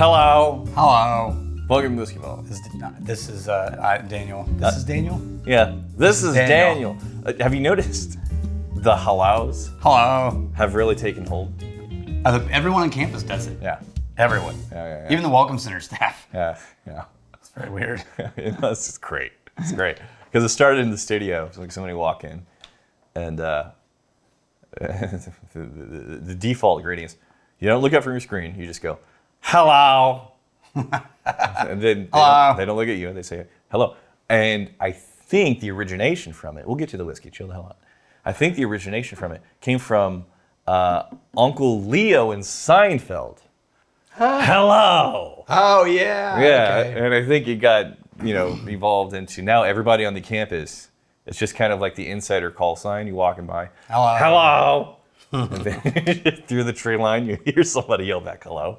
Hello. Hello. Welcome to Whiskey Ball. This is Daniel. This is Daniel? Yeah, this is Daniel. Have you noticed the hellos Hello. have really taken hold? Everyone on campus does it. Yeah. Everyone. Yeah. Even the Welcome Center staff. Yeah. It's very weird. It's just great. It's great. Because it started in the studio. So like somebody walk in and the default greeting is, you don't look up from your screen. You just go, hello. And then they don't look at you. They say, hello. And I think the origination from it, we'll get to the whiskey, chill the hell out. I think the origination from it came from Uncle Leo in Seinfeld. Hello. Oh, yeah. Yeah, Okay. and I think it got, evolved into now everybody on the campus, it's just kind of like the insider call sign. You walking by, hello. And then through the tree line, you hear somebody yell back, hello.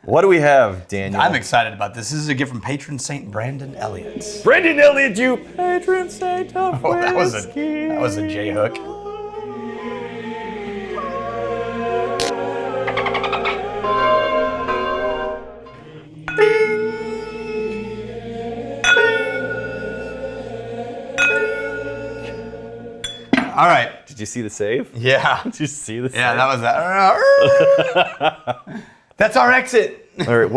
What do we have, Daniel? I'm excited about this. This is a gift from Patron Saint Brandon Elliott. Brandon Elliott, you patron saint of Oh, that was whiskey. a J hook. All right. Did you see the save? Yeah. Did you see the save? Yeah, that was that. That's our exit. All right,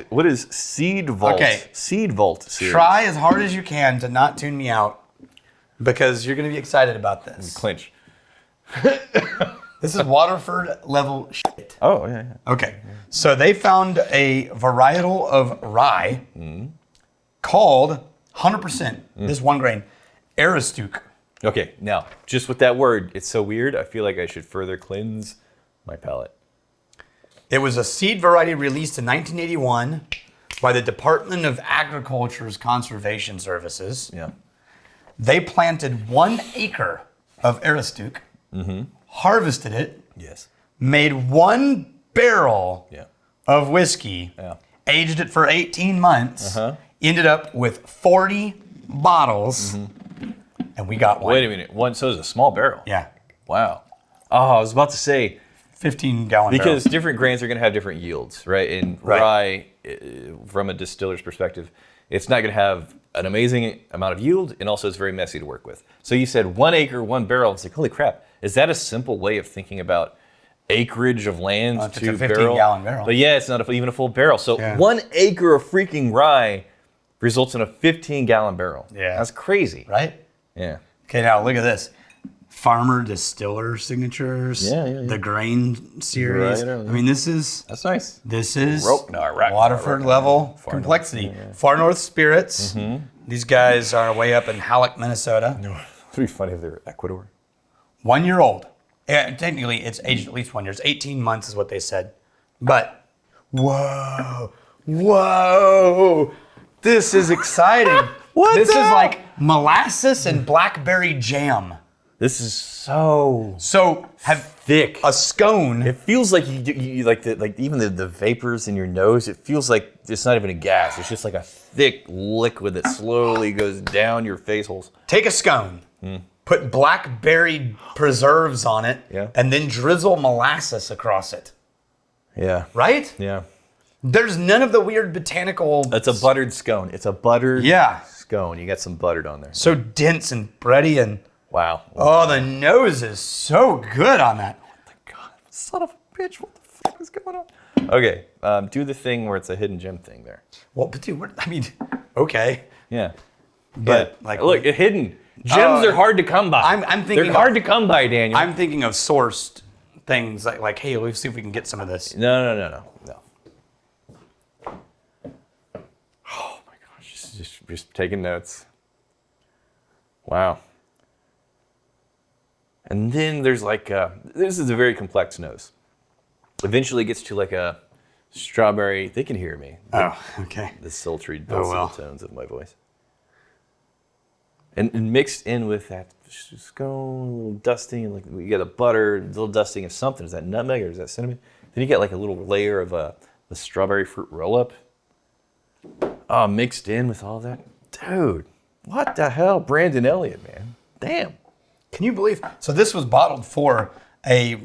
what is Seed Vault? Okay. Seed Vault series. Try as hard as you can to not tune me out because you're going to be excited about this. Clinch. This is Waterford level shit. Oh, yeah. Okay. So they found a varietal of rye called 100%, this one grain, Aroostook. Okay, now, just with that word, it's so weird. I feel like I should further cleanse my palate. It was a seed variety released in 1981 by the Department of Agriculture's Conservation Services. Yeah. They planted 1 acre of Aroostook, harvested it, Yes. made 1 barrel Yeah. of whiskey, Yeah. aged it for 18 months, ended up with 40 bottles, and we got one. Wait a minute. So it's a small barrel. Yeah, Wow. Oh, I was about to say, 15-gallon because barrel. different grains are going to have different yields, right? And Right. rye, from a distiller's perspective, it's not going to have an amazing amount of yield, and also it's very messy to work with. So you said 1 acre, 1 barrel. It's like, holy crap. Is that a simple way of thinking about acreage of land It's to a barrel? 15-gallon barrel. But yeah, it's not even a full barrel. So Yeah. 1 acre of freaking rye results in a 15-gallon barrel. Yeah. That's crazy. Right? Yeah. Okay, now look at this. Farmer distiller signatures. Yeah. The grain series. Right, I mean, this is That's nice. Roknar, Waterford level complexity. North. Far North Spirits. These guys are way up in Halleck, Minnesota. It'd be funny if they were Ecuador. 1 year old. Yeah, technically, it's aged at least 1 year. It's 18 months is what they said. But, whoa. This is exciting. What This the is hell? like molasses and blackberry jam. This is so So, have thick. a scone. It feels like you like even the vapors in your nose. It feels like it's not even a gas. It's just like a thick liquid that slowly goes down your face holes. Take a scone, put blackberry preserves on it, Yeah. and then drizzle molasses across it. Yeah. Right? Yeah. There's none of the weird botanical. That's a buttered scone. It's a buttered scone. You got some buttered on there. So dense and bready and. Wow. Oh, the nose is so good on that. God, son of a bitch! What the fuck is going on? Okay, do the thing where it's a hidden gem thing there. Well, but dude, okay. Yeah. But, Yeah. like- look, hidden gems are hard to come by. I'm thinking they're hard to come by, Daniel. I'm thinking of sourced things like, hey, let's see if we can get some of this. No. Oh my gosh, just taking notes. Wow. And then there's like, this is a very complex nose. Eventually it gets to like a strawberry, they can hear me. Oh, okay. The sultry, Oh, well. dulcet tones of my voice. And mixed in with that scone, a little dusting, and like you get a butter, a little dusting of something. Is that nutmeg or is that cinnamon? Then you get like a little layer of the strawberry fruit roll-up. Oh, mixed in with all that. Dude, what the hell? Brandon Elliott, man. Damn. Can you believe? So this was bottled for a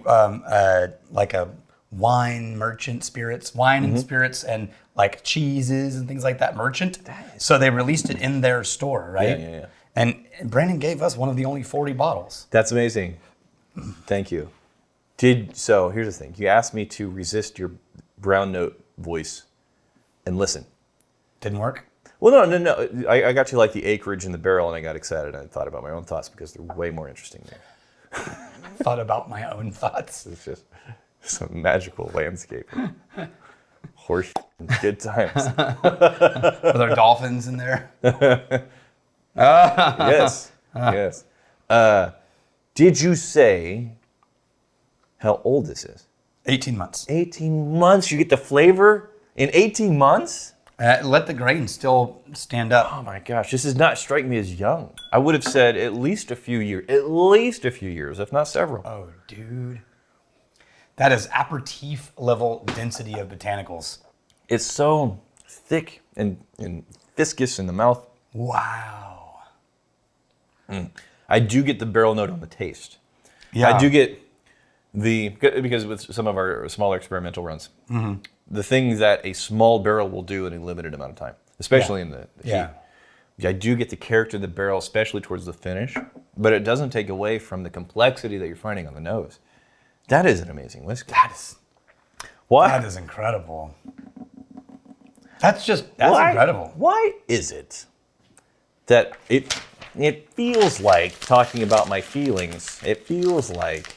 wine merchant spirits, wine and spirits, and like cheeses and things like that merchant. So they released it in their store, right? Yeah. And Brandon gave us one of the only 40 bottles. That's amazing. Thank you. So here's the thing. You asked me to resist your brown note voice and listen. Didn't work? Well, no. I got to like the acreage in the barrel, and I got excited. I thought about my own thoughts because they're way more interesting than Thought about my own thoughts. It's just some magical landscape. Horse good times. Are there dolphins in there? Yes. Did you say how old this is? 18 months. 18 months? You get the flavor in 18 months? Let the grain still stand up. Oh my gosh, this does not strike me as young. I would have said at least a few years. At least a few years, if not several. Oh, dude. That is aperitif level density of botanicals. It's so thick and viscous in the mouth. Wow. I do get the barrel note on the taste. Yeah. I do get because with some of our smaller experimental runs, the things that a small barrel will do in a limited amount of time, especially in the heat. I do get the character of the barrel, especially towards the finish, but it doesn't take away from the complexity that you're finding on the nose. That is an amazing whiskey. That is incredible. That's incredible. Why is it that it feels like, talking about my feelings, it feels like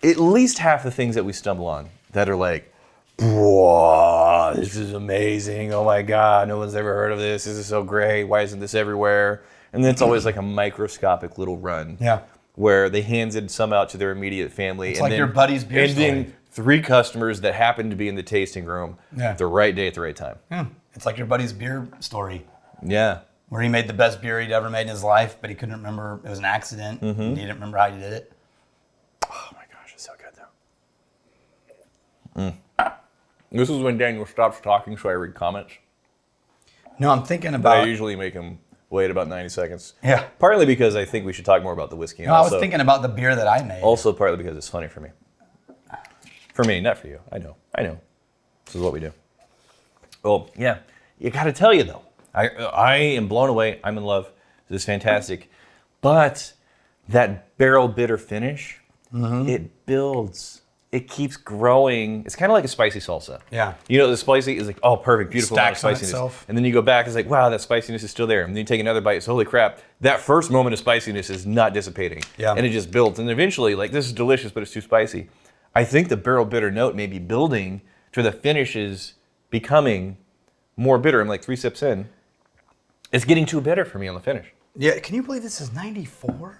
at least half the things that we stumble on that are like, whoa, this is amazing. Oh my God, no one's ever heard of this. This is so great. Why isn't this everywhere? And then it's always like a microscopic little run. Yeah. Where they handed some out to their immediate family. It's like your buddy's beer story. And then 3 customers that happened to be in the tasting room the right day at the right time. Yeah. It's like your buddy's beer story. Yeah. Where he made the best beer he'd ever made in his life, but he couldn't remember. It was an accident. And he didn't remember how he did it. Oh my gosh, it's so good though. This is when Daniel stops talking so I read comments. No, I'm thinking But about... I usually make him wait about 90 seconds. Yeah. Partly because I think we should talk more about the whiskey. No, I was thinking about the beer that I made. Also partly because it's funny for me. For me, not for you. I know. This is what we do. Well, yeah. You got to tell you though. I am blown away. I'm in love. This is fantastic. But that barrel bitter finish, it builds. It keeps growing. It's kind of like a spicy salsa. Yeah. You know, the spicy is like, oh, perfect, beautiful amount of Stacks on spiciness. itself. And then you go back, it's like, wow, that spiciness is still there. And then you take another bite, it's holy crap. That first moment of spiciness is not dissipating. Yeah. And it just builds. And eventually, like, this is delicious, but it's too spicy. I think the barrel bitter note may be building to the finishes becoming more bitter. I'm like 3 sips in. It's getting too bitter for me on the finish. Yeah, can you believe this is 94?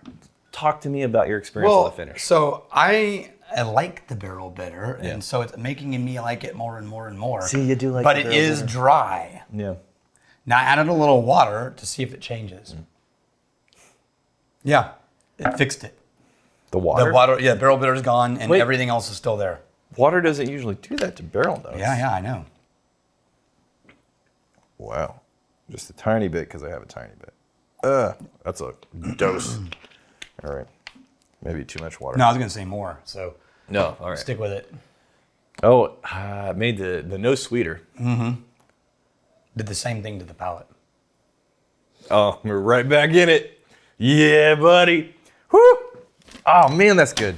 Talk to me about your experience on the finish. So I like the barrel bitter, and so it's making me like it more and more and more. See, you do like but the it barrel is bitter. dry. Yeah. Now I added a little water to see if it changes. Yeah, it fixed it. The water? The water, yeah, barrel bitter's gone, and everything else is still there. Water doesn't usually do that to barrel notes. Yeah, I know. Wow. Just a tiny bit because I have a tiny bit. That's a dose. All right. Maybe too much water. No, I was going to say more, so No, all right. stick with it. Oh, made the nose sweeter. Did the same thing to the palate. Oh, we're right back in it. Yeah, buddy. Whew. Oh, man, that's good.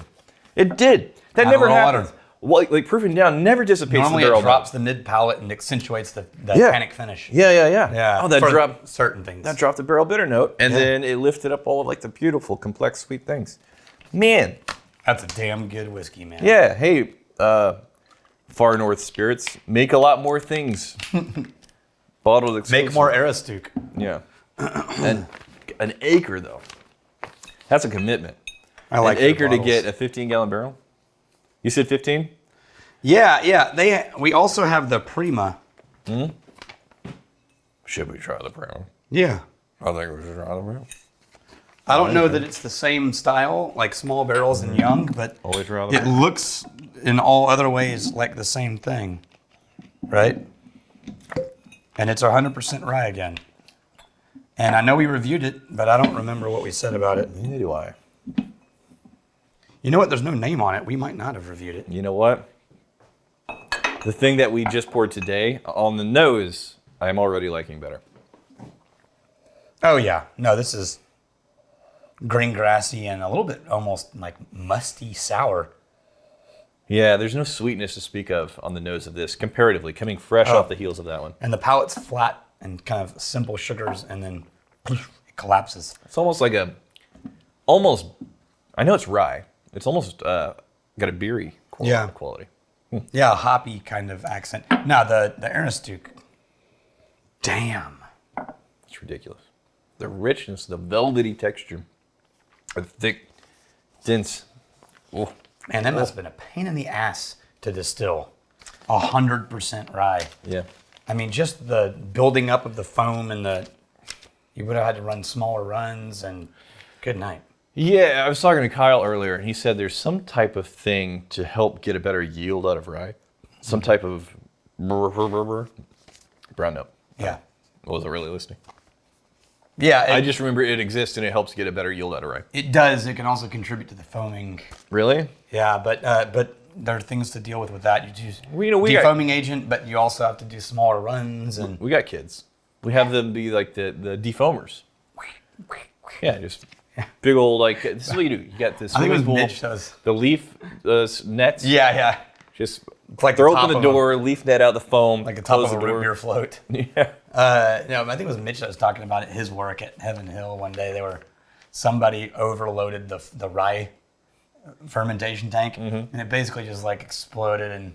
It did. That Add a never little happens. water. Well, like proofing down never dissipates Normally the barrel it drops note. the mid palate and accentuates the tannic finish. Yeah. Yeah. Oh, that for dropped certain things. That dropped the barrel bitter note, and then it lifted up all of like the beautiful, complex, sweet things. Man. That's a damn good whiskey, man. Yeah. Hey, Far North Spirits, make a lot more things. Bottled exclusive. Make more Aroostook. Yeah. And an acre though. That's a commitment. I like an acre to bottles. get a 15-gallon barrel. You said 15? Yeah. We also have the Prima. Should we try the Prima? Yeah. I think we should try the Prima. I don't know that it's the same style, like small barrels and young, but Always try the it looks in all other ways like the same thing, right? And it's 100% rye again. And I know we reviewed it, but I don't remember what we said about it. Neither do I. You know what? There's no name on it. We might not have reviewed it. You know what? The thing that we just poured today, on the nose, I'm already liking better. Oh, yeah. No, this is green grassy and a little bit almost like musty sour. Yeah, there's no sweetness to speak of on the nose of this, comparatively, coming fresh off the heels of that one. And the palate's flat and kind of simple sugars, and then it collapses. It's almost like I know it's rye. It's almost got a beery quality. Yeah, a hoppy kind of accent. Now, the Aroostook, damn. It's ridiculous. The richness, the velvety texture, the thick, dense. Oh. Man, that must have been a pain in the ass to distill. 100% rye. Yeah. I mean, just the building up of the foam and you would have had to run smaller runs, and good night. Yeah, I was talking to Kyle earlier, and he said there's some type of thing to help get a better yield out of rye. Some type of brown note. Yeah. I wasn't really listening. Yeah. I just remember it exists, and it helps get a better yield out of rye. It does. It can also contribute to the foaming. Really? Yeah, but there are things to deal with that. You use we defoaming agent, but you also have to do smaller runs. And we got kids. We have them be like the defoamers. Yeah, just big old, like, this is what you do. You got this swimming pool, the leaf nets. Yeah. Just it's like throw open the door, leaf net out the foam. Like the top of a root beer float. Yeah. I think it was Mitch that was talking about it, his work at Heaven Hill one day. Somebody overloaded the rye fermentation tank, and it basically just like exploded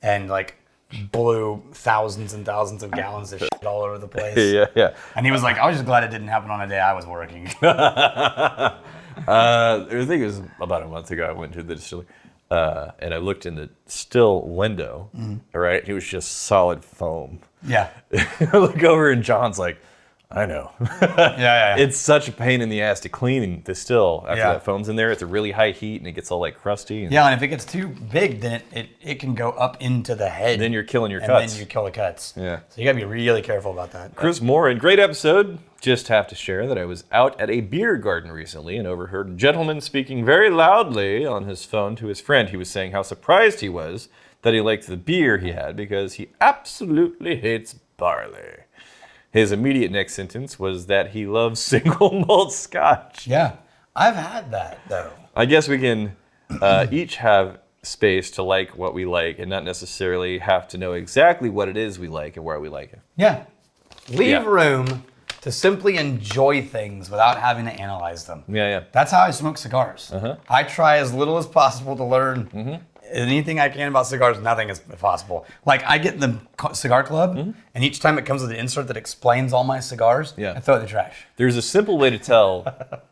and like blew thousands and thousands of gallons of shit all over the place. Yeah. And he was like, I was just glad it didn't happen on a day I was working. I think it was about a month ago. I went to the distillery, and I looked in the still window. All right, it was just solid foam. Yeah. I look over, and John's like, I know. Yeah. It's such a pain in the ass to clean the still after that foam's in there. It's a really high heat, and it gets all like crusty. Yeah, and if it gets too big, then it can go up into the head. Then you're killing your cuts. cuts. And then you kill the cuts. Yeah. So you got to be really careful about that. Chris Morin, great episode. Just have to share that I was out at a beer garden recently and overheard a gentleman speaking very loudly on his phone to his friend. He was saying how surprised he was that he liked the beer he had because he absolutely hates barley. His immediate next sentence was that he loves single malt scotch. Yeah, I've had that though. I guess we can each have space to like what we like and not necessarily have to know exactly what it is we like and where we like it. Yeah. Leave room to simply enjoy things without having to analyze them. Yeah. That's how I smoke cigars. I try as little as possible to learn anything I can about cigars. Nothing is possible. Like, I get the cigar club, and each time it comes with an insert that explains all my cigars, I throw it in the trash. There's a simple way to tell,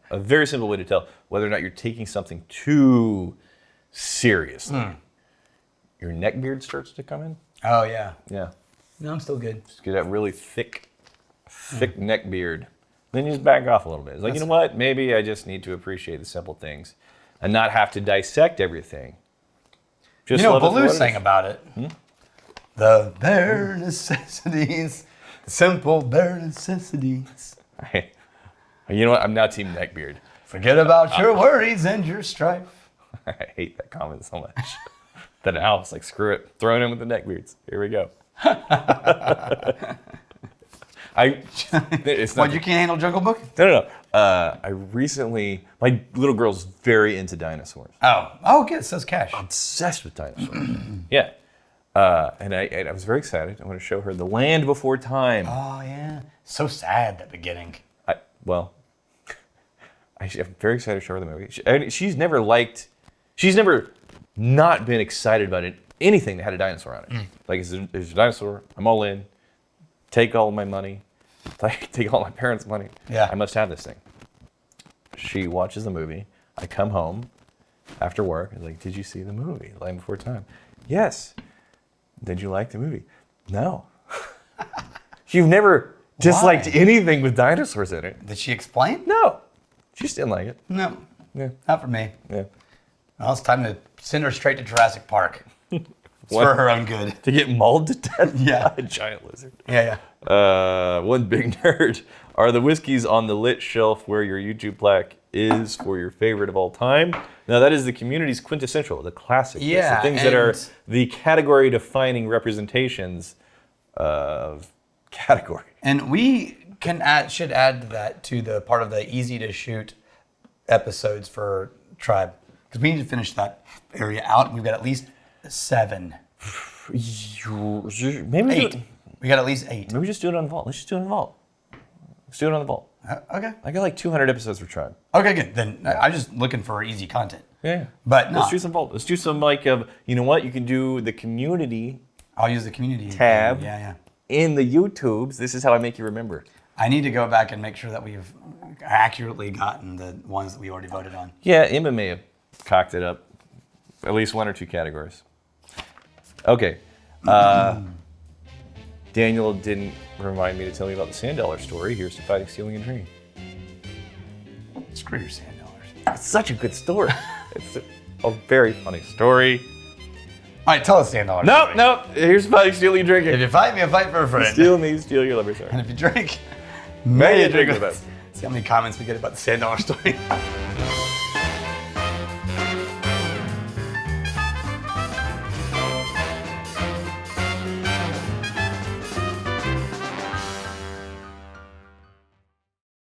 a very simple way to tell whether or not you're taking something too seriously. Your neck beard starts to come in. Oh, yeah. Yeah. No, I'm still good. Just get that really thick neck beard. Then you just back off a little bit. It's like, you know what? Maybe I just need to appreciate the simple things and not have to dissect everything. Just Baloo sang about it. The bare necessities, the simple bare necessities. You know what? I'm now team neckbeard. Forget about your worries and your strife. I hate that comment so much. That now it's like, screw it. Throwing in with the neckbeards. Here we go. It's not. What, you can't handle Jungle Book? No. I recently, my little girl's very into dinosaurs. Oh, good. So is Cash. Obsessed with dinosaurs. Yeah. And I was very excited. I want to show her The Land Before Time. Oh, yeah. So sad, that beginning. I'm very excited to show her the movie. She's never not been excited about anything that had a dinosaur on it. Like, there's a dinosaur, I'm all in. Take all my money. Take all my parents' money. Yeah. I must have this thing. She watches the movie. I come home after work. I'm like, did you see the movie, Land Before Time? Yes. Did you like the movie? No. You've never disliked anything with dinosaurs in it. Did she explain? No. She just didn't like it. No. Yeah. Not for me. Yeah. Well, it's time to send her straight to Jurassic Park. It's for her own good. To get mauled to death Yeah. by a giant lizard. Yeah. One big nerd. Are the whiskeys on the lit shelf where your YouTube plaque is for your favorite of all time. Now, that is the community's quintessential, the classic. Yeah, the things that are the category-defining representations of category. And we should add that to the part of the easy-to-shoot episodes for Tribe. Because we need to finish that area out. We've got at least 7. Maybe 8. We got at least 8. Maybe just do it on the vault. Let's just do it on the vault. Let's do it on the vault. Okay. I got like 200 episodes for Tribe. Okay, good. Then I'm just looking for easy content. Yeah. But no. Let's do some vault. Let's do some you know what? You can do the community. I'll use the community tab. Yeah. In the YouTubes. This is how I make you remember. I need to go back and make sure that we've accurately gotten the ones that we already voted on. Yeah, Emma may have cocked it up. At least 1 or 2 categories. Okay. Daniel didn't remind me to tell you about the sand dollar story. Here's to fighting, stealing, and drinking. Screw your sand dollars. It's such a good story. It's a very funny story. All right, tell us sand dollars. Nope. Here's to fighting, stealing, and drinking. If you fight me, I fight for a friend. Steal me, steal your lover. Sorry. And if you drink, may you drink with us. See how many comments we get about the sand dollar story.